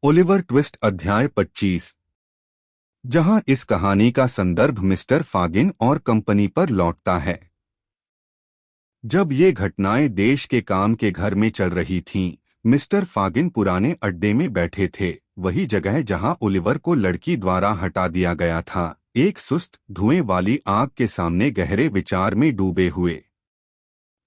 Oliver twist अध्याय 25, जहां इस कहानी का संदर्भ मिस्टर फागिन और कंपनी पर लौटता है। जब ये घटनाएं देश के काम के घर में चल रही थीं, मिस्टर फागिन पुराने अड्डे में बैठे थे, वही जगह जहां ओलिवर को लड़की द्वारा हटा दिया गया था, एक सुस्त धुएं वाली आग के सामने गहरे विचार में डूबे हुए।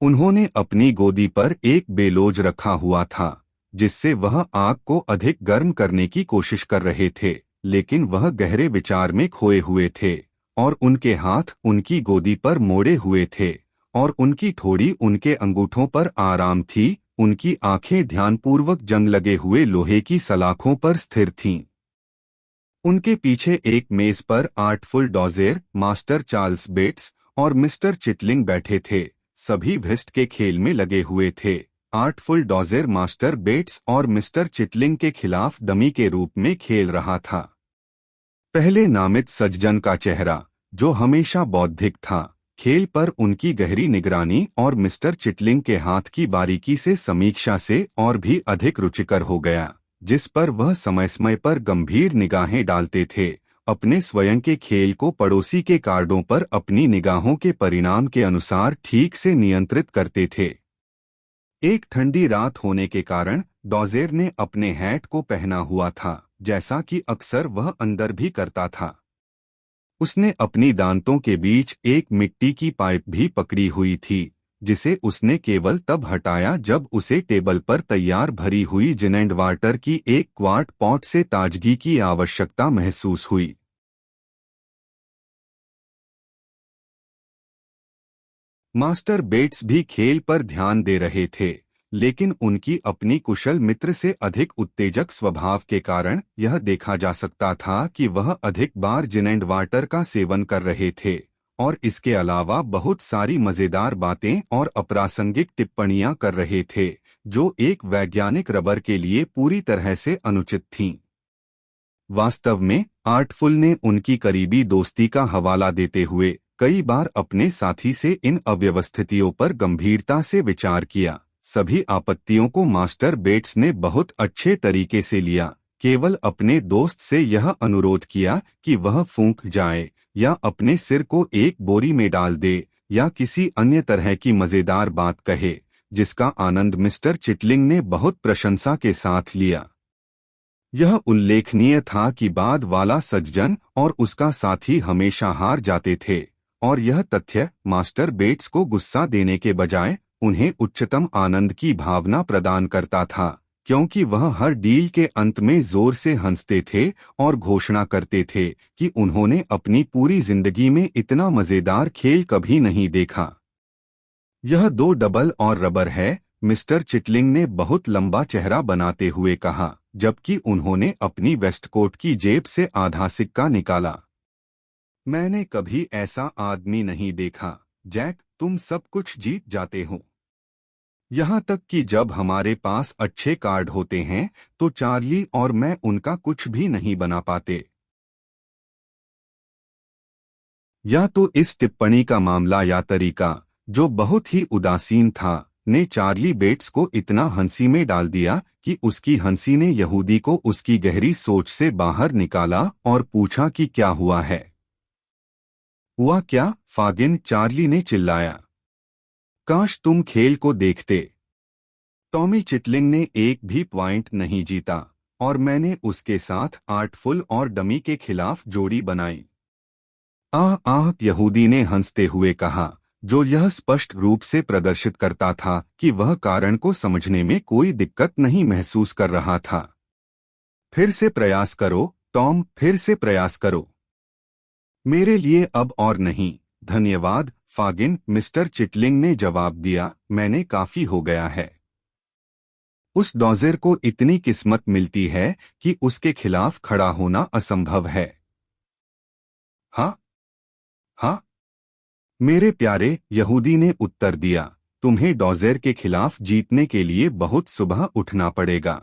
उन्होंने अपनी गोदी पर एक बेलोज रखा हुआ था, जिससे वह आग को अधिक गर्म करने की कोशिश कर रहे थे, लेकिन वह गहरे विचार में खोए हुए थे और उनके हाथ उनकी गोदी पर मोड़े हुए थे और उनकी ठोड़ी उनके अंगूठों पर आराम थी। उनकी आंखें ध्यानपूर्वक जंग लगे हुए लोहे की सलाखों पर स्थिर थीं। उनके पीछे एक मेज पर आर्टफुल डॉजेर, मास्टर चार्ल्स बेट्स और मिस्टर चिटलिंग बैठे थे। सभी व्हिस्ट के खेल में लगे हुए थे। आर्टफुल डॉजेर मास्टर बेट्स और मिस्टर चिटलिंग के खिलाफ डमी के रूप में खेल रहा था। पहले नामित सज्जन का चेहरा, जो हमेशा बौद्धिक था, खेल पर उनकी गहरी निगरानी और मिस्टर चिटलिंग के हाथ की बारीकी से समीक्षा से और भी अधिक रुचिकर हो गया, जिस पर वह समय समय पर गंभीर निगाहें डालते थे। अपने स्वयं के खेल को पड़ोसी के कार्डों पर अपनी निगाहों के परिणाम के अनुसार ठीक से नियंत्रित करते थे। एक ठंडी रात होने के कारण डॉजेर ने अपने हैट को पहना हुआ था, जैसा कि अक्सर वह अंदर भी करता था। उसने अपनी दांतों के बीच एक मिट्टी की पाइप भी पकड़ी हुई थी, जिसे उसने केवल तब हटाया जब उसे टेबल पर तैयार भरी हुई जिन एंड वाटर की एक क्वार्ट पॉट से ताजगी की आवश्यकता महसूस हुई। मास्टर बेट्स भी खेल पर ध्यान दे रहे थे, लेकिन उनकी अपनी कुशल मित्र से अधिक उत्तेजक स्वभाव के कारण यह देखा जा सकता था कि वह अधिक बार जिन एंड वाटर का सेवन कर रहे थे और इसके अलावा बहुत सारी मजेदार बातें और अप्रासंगिक टिप्पणियां कर रहे थे, जो एक वैज्ञानिक रबर के लिए पूरी तरह से अनुचित थीं। वास्तव में आर्टफुल ने उनकी करीबी दोस्ती का हवाला देते हुए कई बार अपने साथी से इन अव्यवस्थितियों पर गंभीरता से विचार किया। सभी आपत्तियों को मास्टर बेट्स ने बहुत अच्छे तरीके से लिया, केवल अपने दोस्त से यह अनुरोध किया कि वह फूंक जाए या अपने सिर को एक बोरी में डाल दे या किसी अन्य तरह की मजेदार बात कहे, जिसका आनंद मिस्टर चिटलिंग ने बहुत प्रशंसा के साथ लिया। यह उल्लेखनीय था कि बाद वाला सज्जन और उसका साथी हमेशा हार जाते थे, और यह तथ्य मास्टर बेट्स को गुस्सा देने के बजाय उन्हें उच्चतम आनंद की भावना प्रदान करता था, क्योंकि वह हर डील के अंत में जोर से हंसते थे और घोषणा करते थे कि उन्होंने अपनी पूरी जिंदगी में इतना मजेदार खेल कभी नहीं देखा। यह 2 डबल और रबर है, मिस्टर चिटलिंग ने बहुत लंबा चेहरा बनाते हुए कहा, जबकि उन्होंने अपनी वेस्टकोट की जेब से आधा सिक्का निकाला। मैंने कभी ऐसा आदमी नहीं देखा, जैक, तुम सब कुछ जीत जाते हो। यहाँ तक कि जब हमारे पास अच्छे कार्ड होते हैं तो चार्ली और मैं उनका कुछ भी नहीं बना पाते। या तो इस टिप्पणी का मामला या तरीका, जो बहुत ही उदासीन था, ने चार्ली बेट्स को इतना हंसी में डाल दिया कि उसकी हंसी ने यहूदी को उसकी गहरी सोच से बाहर निकाला और पूछा कि क्या हुआ है। हुआ क्या, फागिन, चार्ली ने चिल्लाया। काश तुम खेल को देखते। टॉमी चिटलिंग ने एक भी पॉइंट नहीं जीता और मैंने उसके साथ आर्टफुल और डमी के खिलाफ जोड़ी बनाई। आह आह, यहूदी ने हंसते हुए कहा, जो यह स्पष्ट रूप से प्रदर्शित करता था कि वह कारण को समझने में कोई दिक्कत नहीं महसूस कर रहा था। फिर से प्रयास करो, टॉम, फिर से प्रयास करो। मेरे लिए अब और नहीं, धन्यवाद, फागिन, मिस्टर चिटलिंग ने जवाब दिया, मैंने काफी हो गया है। उस डॉजेर को इतनी किस्मत मिलती है कि उसके खिलाफ खड़ा होना असंभव है। हाँ हाँ, मेरे प्यारे, यहूदी ने उत्तर दिया, तुम्हें डॉजेर के खिलाफ जीतने के लिए बहुत सुबह उठना पड़ेगा।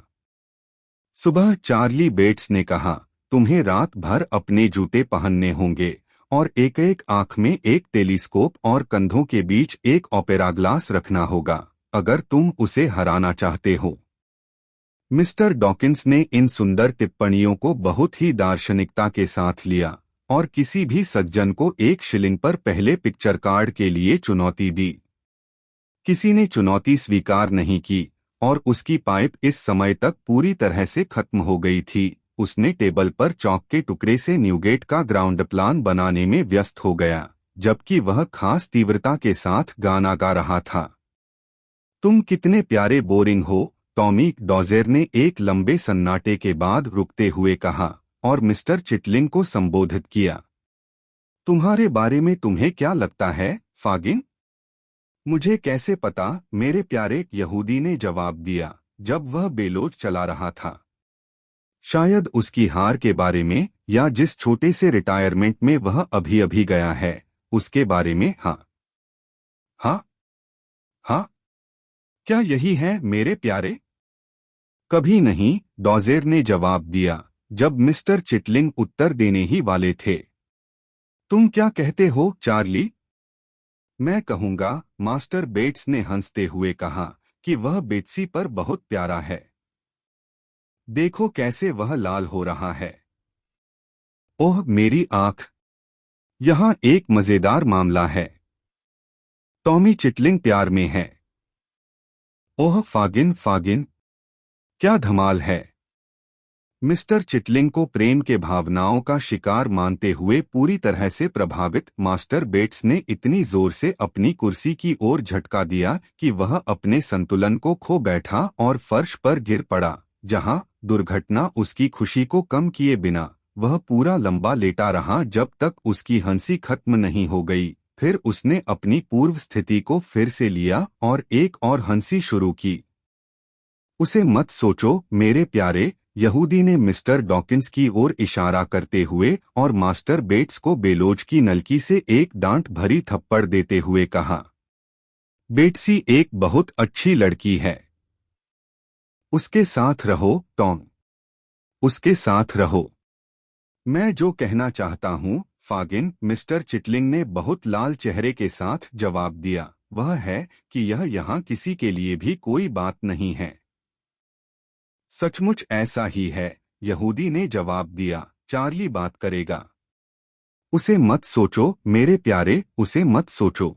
सुबह, चार्ली बेट्स ने कहा, तुम्हें रात भर अपने जूते पहनने होंगे और एक एक आंख में एक टेलीस्कोप और कंधों के बीच एक ओपेरा ग्लास रखना होगा, अगर तुम उसे हराना चाहते हो। मिस्टर डॉकिंस ने इन सुंदर टिप्पणियों को बहुत ही दार्शनिकता के साथ लिया और किसी भी सज्जन को 1 शिलिंग पर पहले पिक्चर कार्ड के लिए चुनौती दी। किसी ने चुनौती स्वीकार नहीं की और उसकी पाइप इस समय तक पूरी तरह से खत्म हो गई थी। उसने टेबल पर चौक के टुकड़े से न्यूगेट का ग्राउंड प्लान बनाने में व्यस्त हो गया, जबकि वह खास तीव्रता के साथ गाना गा रहा था। तुम कितने प्यारे बोरिंग हो, टॉमी डॉजेर ने एक लंबे सन्नाटे के बाद रुकते हुए कहा और मिस्टर चिटलिंग को संबोधित किया। तुम्हारे बारे में तुम्हें क्या लगता है, फागिन? मुझे कैसे पता, मेरे प्यारे, यहूदी ने जवाब दिया जब वह बेलोच चला रहा था। शायद उसकी हार के बारे में या जिस छोटे से रिटायरमेंट में वह अभी अभी गया है उसके बारे में। हाँ हाँ हाँ, क्या यही है मेरे प्यारे? कभी नहीं, डॉजेर ने जवाब दिया जब मिस्टर चिटलिंग उत्तर देने ही वाले थे। तुम क्या कहते हो, चार्ली? मैं कहूंगा, मास्टर बेट्स ने हंसते हुए कहा, कि वह बेत्सी पर बहुत प्यारा है। देखो कैसे वह लाल हो रहा है। ओह मेरी आंख! यहाँ एक मजेदार मामला है। टॉमी चिटलिंग प्यार में है। ओह फागिन फागिन, क्या धमाल है। मिस्टर चिटलिंग को प्रेम के भावनाओं का शिकार मानते हुए पूरी तरह से प्रभावित मास्टर बेट्स ने इतनी जोर से अपनी कुर्सी की ओर झटका दिया कि वह अपने संतुलन को खो बैठा और फर्श पर गिर पड़ा, जहां दुर्घटना उसकी खुशी को कम किए बिना वह पूरा लंबा लेटा रहा जब तक उसकी हंसी खत्म नहीं हो गई। फिर उसने अपनी पूर्व स्थिति को फिर से लिया और एक और हंसी शुरू की। उसे मत सोचो मेरे प्यारे, यहूदी ने मिस्टर डॉकिंस की ओर इशारा करते हुए और मास्टर बेट्स को बेलोच की नलकी से एक डांट भरी थप्पड़ देते हुए कहा। बेट्सी एक बहुत अच्छी लड़की है। उसके साथ रहो, टॉम। उसके साथ रहो। मैं जो कहना चाहता हूँ, फागिन, मिस्टर चिटलिंग ने बहुत लाल चेहरे के साथ जवाब दिया, वह है कि यह यहाँ किसी के लिए भी कोई बात नहीं है। सचमुच ऐसा ही है, यहूदी ने जवाब दिया, चार्ली बात करेगा। उसे मत सोचो मेरे प्यारे, उसे मत सोचो।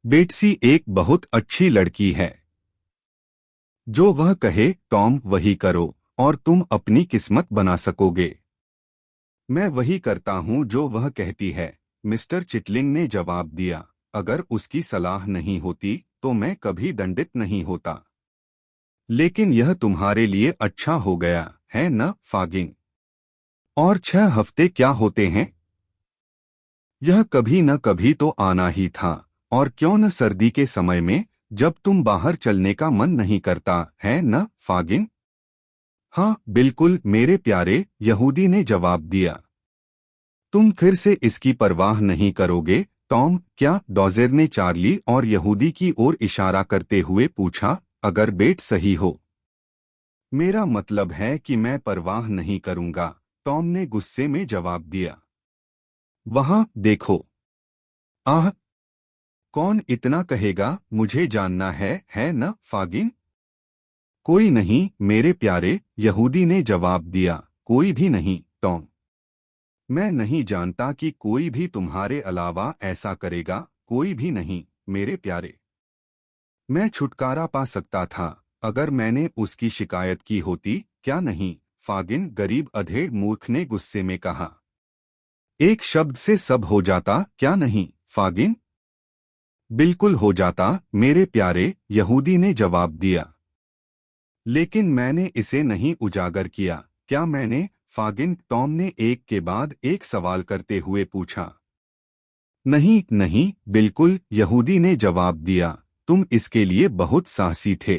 बेट्सी एक बहुत अच्छी लड़की है। जो वह कहे, टॉम, वही करो और तुम अपनी किस्मत बना सकोगे। मैं वही करता हूँ जो वह कहती है, मिस्टर चिटलिंग ने जवाब दिया। अगर उसकी सलाह नहीं होती तो मैं कभी दंडित नहीं होता। लेकिन यह तुम्हारे लिए अच्छा हो गया है न, फागिन? और 6 हफ्ते क्या होते हैं? यह कभी न कभी तो आना ही था, और क्यों न सर्दी के समय में, जब तुम बाहर चलने का मन नहीं करता है न, फागिन? हाँ बिल्कुल मेरे प्यारे, यहूदी ने जवाब दिया। तुम फिर से इसकी परवाह नहीं करोगे, टॉम, क्या? डॉजेर ने चार्ली और यहूदी की ओर इशारा करते हुए पूछा। अगर बेट सही हो। मेरा मतलब है कि मैं परवाह नहीं करूंगा, टॉम ने गुस्से में जवाब दिया। वहां देखो। आह! कौन इतना कहेगा, मुझे जानना है न, फागिन? कोई नहीं मेरे प्यारे, यहूदी ने जवाब दिया। कोई भी नहीं, टॉम। मैं नहीं जानता कि कोई भी तुम्हारे अलावा ऐसा करेगा, कोई भी नहीं मेरे प्यारे। मैं छुटकारा पा सकता था अगर मैंने उसकी शिकायत की होती, क्या नहीं, फागिन? गरीब अधेड़ मूर्ख ने गुस्से में कहा। एक शब्द से सब हो जाता, क्या नहीं, फागिन? बिल्कुल हो जाता मेरे प्यारे, यहूदी ने जवाब दिया। लेकिन मैंने इसे नहीं उजागर किया, क्या मैंने, फागिन? टॉम ने एक के बाद एक सवाल करते हुए पूछा। नहीं नहीं, बिल्कुल, यहूदी ने जवाब दिया। तुम इसके लिए बहुत साहसी थे।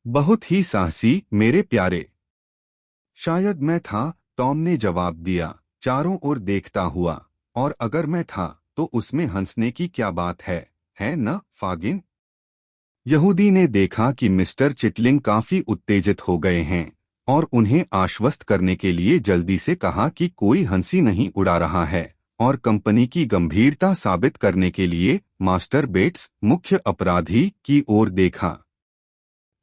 बहुत ही साहसी मेरे प्यारे। शायद मैं था, टॉम ने जवाब दिया, चारों ओर देखता हुआ। और अगर मैं था तो उसमें हंसने की क्या बात है न, फागिन? यहूदी ने देखा कि मिस्टर चिटलिंग काफी उत्तेजित हो गए हैं और उन्हें आश्वस्त करने के लिए जल्दी से कहा कि कोई हंसी नहीं उड़ा रहा है, और कंपनी की गंभीरता साबित करने के लिए मास्टर बेट्स, मुख्य अपराधी, की ओर देखा।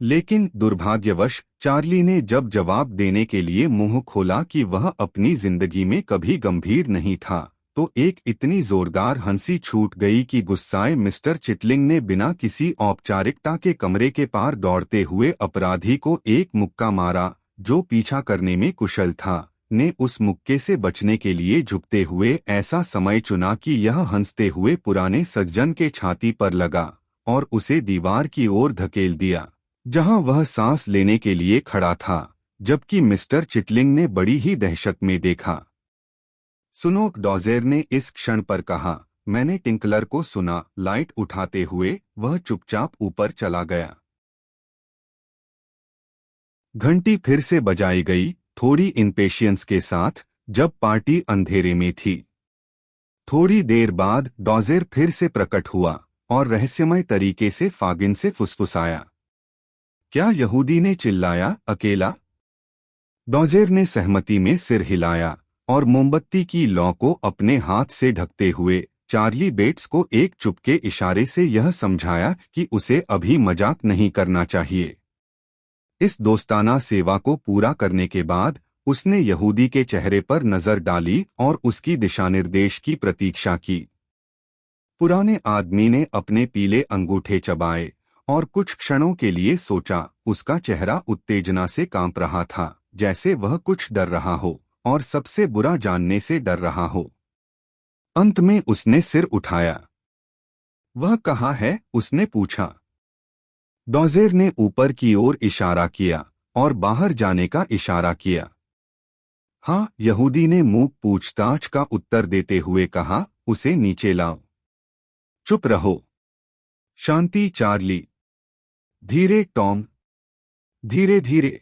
लेकिन दुर्भाग्यवश चार्ली ने जब जवाब देने के लिए मुंह खोला कि वह अपनी जिंदगी में कभी गंभीर नहीं था, तो एक इतनी जोरदार हंसी छूट गई कि गुस्साए मिस्टर चिटलिंग ने बिना किसी औपचारिकता के कमरे के पार दौड़ते हुए अपराधी को एक मुक्का मारा जो पीछा करने में कुशल था। ने उस मुक्के से बचने के लिए झुकते हुए ऐसा समय चुना कि यह हंसते हुए पुराने सज्जन के छाती पर लगा और उसे दीवार की ओर धकेल दिया, जहां वह सांस लेने के लिए खड़ा था, जबकि मिस्टर चिटलिंग ने बड़ी ही दहशत में देखा। सुनो, डॉजेर ने इस क्षण पर कहा। मैंने टिंकलर को सुना। लाइट उठाते हुए वह चुपचाप ऊपर चला गया। घंटी फिर से बजाई गई, थोड़ी इम्पेशियंस के साथ, जब पार्टी अंधेरे में थी। थोड़ी देर बाद डॉजेर फिर से प्रकट हुआ और रहस्यमय तरीके से फागिन से फुसफुसाया। क्या? यहूदी ने चिल्लाया। अकेला? डॉजेर ने सहमति में सिर हिलाया और मोमबत्ती की लौ को अपने हाथ से ढकते हुए चार्ली बेट्स को एक चुपके इशारे से यह समझाया कि उसे अभी मजाक नहीं करना चाहिए। इस दोस्ताना सेवा को पूरा करने के बाद उसने यहूदी के चेहरे पर नजर डाली और उसकी दिशानिर्देश की प्रतीक्षा की। पुराने आदमी ने अपने पीले अंगूठे चबाए और कुछ क्षणों के लिए सोचा। उसका चेहरा उत्तेजना से कांप रहा था, जैसे वह कुछ डर रहा हो और सबसे बुरा जानने से डर रहा हो। अंत में उसने सिर उठाया। वह कहाँ है? उसने पूछा। डॉजेर ने ऊपर की ओर इशारा किया और बाहर जाने का इशारा किया। हाँ, यहूदी ने मूक पूछताछ का उत्तर देते हुए कहा। उसे नीचे लाओ। चुप रहो। शांति चार्ली। धीरे टॉम। धीरे धीरे।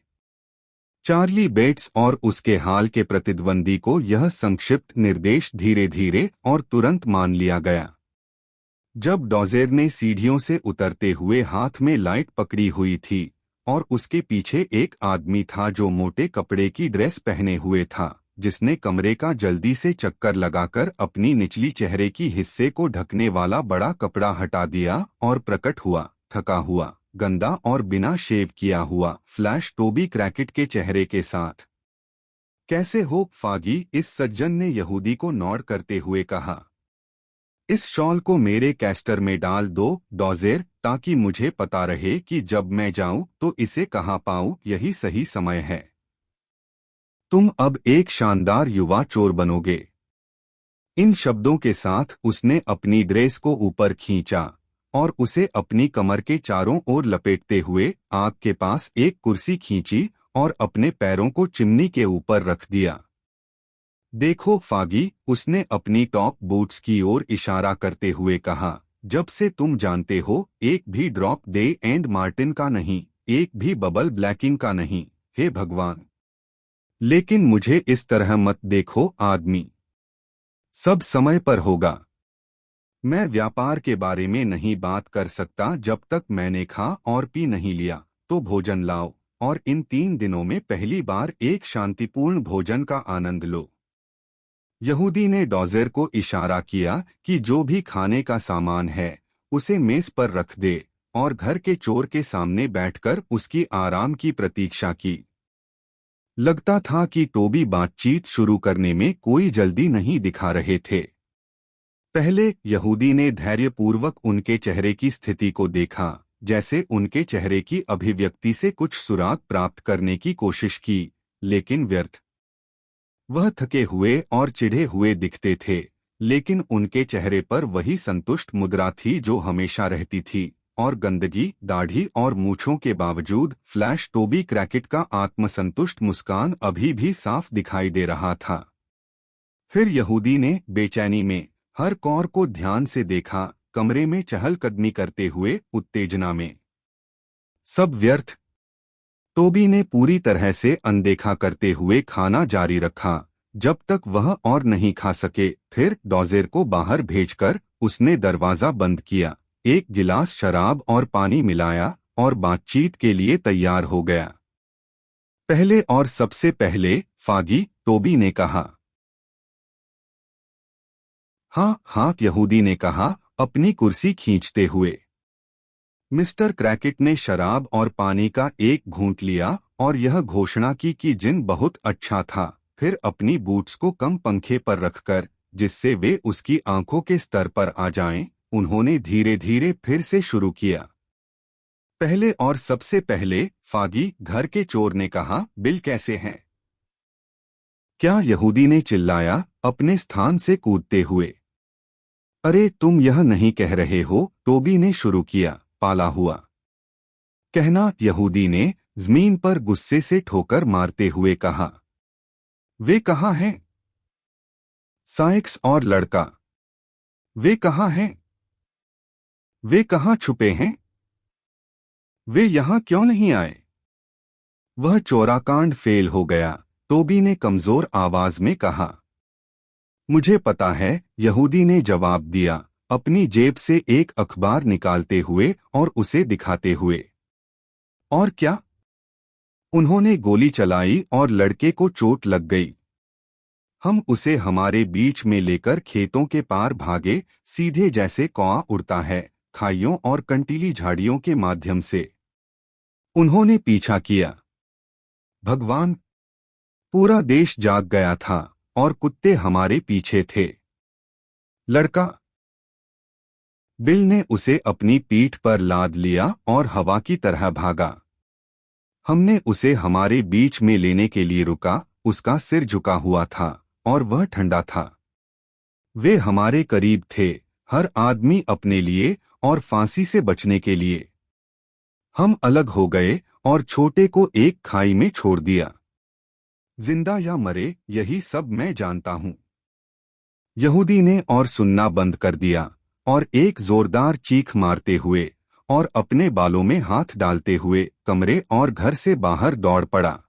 चार्ली बेट्स और उसके हाल के प्रतिद्वंदी को यह संक्षिप्त निर्देश धीरे धीरे और तुरंत मान लिया गया। जब डॉजेर ने सीढ़ियों से उतरते हुए हाथ में लाइट पकड़ी हुई थी और उसके पीछे एक आदमी था जो मोटे कपड़े की ड्रेस पहने हुए था, जिसने कमरे का जल्दी से चक्कर लगाकर अपनी निचली चेहरे की हिस्से को ढकने वाला बड़ा कपड़ा हटा दिया और प्रकट हुआ, थका हुआ, गंदा और बिना शेव किया हुआ फ्लैश टोबी क्रैकेट के चेहरे के साथ। कैसे हो फागी? इस सज्जन ने यहूदी को नॉड करते हुए कहा। इस शॉल को मेरे कैस्टर में डाल दो डॉजेर, ताकि मुझे पता रहे कि जब मैं जाऊं तो इसे कहां पाऊं। यही सही समय है। तुम अब एक शानदार युवा चोर बनोगे। इन शब्दों के साथ उसने अपनी ड्रेस को ऊपर खींचा और उसे अपनी कमर के चारों ओर लपेटते हुए आग के पास एक कुर्सी खींची और अपने पैरों को चिमनी के ऊपर रख दिया। देखो फागी, उसने अपनी टॉप बूट्स की ओर इशारा करते हुए कहा। जब से तुम जानते हो, एक भी ड्रॉप दे एंड मार्टिन का नहीं, एक भी बबल ब्लैकिंग का नहीं। हे भगवान! लेकिन मुझे इस तरह मत देखो आदमी। सब समय पर होगा। मैं व्यापार के बारे में नहीं बात कर सकता जब तक मैंने खा और पी नहीं लिया। तो भोजन लाओ और इन 3 दिनों में पहली बार एक शांतिपूर्ण भोजन का आनंद लो। यहूदी ने डॉजेर को इशारा किया कि जो भी खाने का सामान है उसे मेज पर रख दे और घर के चोर के सामने बैठकर उसकी आराम की प्रतीक्षा की। लगता था कि टोबी बातचीत शुरू करने में कोई जल्दी नहीं दिखा रहे थे। पहले यहूदी ने धैर्यपूर्वक उनके चेहरे की स्थिति को देखा, जैसे उनके चेहरे की अभिव्यक्ति से कुछ सुराग प्राप्त करने की कोशिश की, लेकिन व्यर्थ। वह थके हुए और चिढ़े हुए दिखते थे, लेकिन उनके चेहरे पर वही संतुष्ट मुद्रा थी जो हमेशा रहती थी, और गंदगी, दाढ़ी और मूछों के बावजूद फ्लैश टोबी क्रैकेट का आत्मसंतुष्ट मुस्कान अभी भी साफ दिखाई दे रहा था। फिर यहूदी ने बेचैनी में हर कौर को ध्यान से देखा, कमरे में चहलकदमी करते हुए, उत्तेजना में। सब व्यर्थ। टोबी ने पूरी तरह से अनदेखा करते हुए खाना जारी रखा जब तक वह और नहीं खा सके। फिर डॉजेर को बाहर भेजकर उसने दरवाजा बंद किया, एक गिलास शराब और पानी मिलाया और बातचीत के लिए तैयार हो गया। पहले और सबसे पहले फागी, टोबी ने कहा। हाँ हाँ, यहूदी ने कहा अपनी कुर्सी खींचते हुए। मिस्टर क्रैकेट ने शराब और पानी का एक घूंट लिया और यह घोषणा की कि जिन बहुत अच्छा था। फिर अपनी बूट्स को कम पंखे पर रखकर, जिससे वे उसकी आंखों के स्तर पर आ जाएं, उन्होंने धीरे धीरे फिर से शुरू किया। पहले और सबसे पहले, फागी घर के चोर ने कहा, बिल कैसे हैं? क्या? यहूदी ने चिल्लाया, अपने स्थान से कूदते हुए। अरे तुम यह नहीं कह रहे हो, टोबी ने शुरू किया, पाला हुआ कहना। यहूदी ने जमीन पर गुस्से से ठोकर मारते हुए कहा, वे कहाँ हैं? साइक्स और लड़का, वे कहाँ हैं? वे कहाँ छुपे हैं? वे यहां क्यों नहीं आए? वह चोराकांड फेल हो गया, टोबी ने कमजोर आवाज में कहा। मुझे पता है, यहूदी ने जवाब दिया, अपनी जेब से एक अखबार निकालते हुए और उसे दिखाते हुए। और क्या? उन्होंने गोली चलाई और लड़के को चोट लग गई। हम उसे हमारे बीच में लेकर खेतों के पार भागे, सीधे जैसे कौआ उड़ता है, खाइयों और कंटीली झाड़ियों के माध्यम से। उन्होंने पीछा किया। भगवान! पूरा देश जाग गया था और कुत्ते हमारे पीछे थे। लड़का, बिल ने उसे अपनी पीठ पर लाद लिया और हवा की तरह भागा। हमने उसे हमारे बीच में लेने के लिए रुका, उसका सिर झुका हुआ था और वह ठंडा था। वे हमारे करीब थे, हर आदमी अपने लिए और फांसी से बचने के लिए। हम अलग हो गए और छोटे को एक खाई में छोड़ दिया। जिंदा या मरे, यही सब मैं जानता हूं। यहूदी ने और सुनना बंद कर दिया और एक जोरदार चीख मारते हुए और अपने बालों में हाथ डालते हुए कमरे और घर से बाहर दौड़ पड़ा।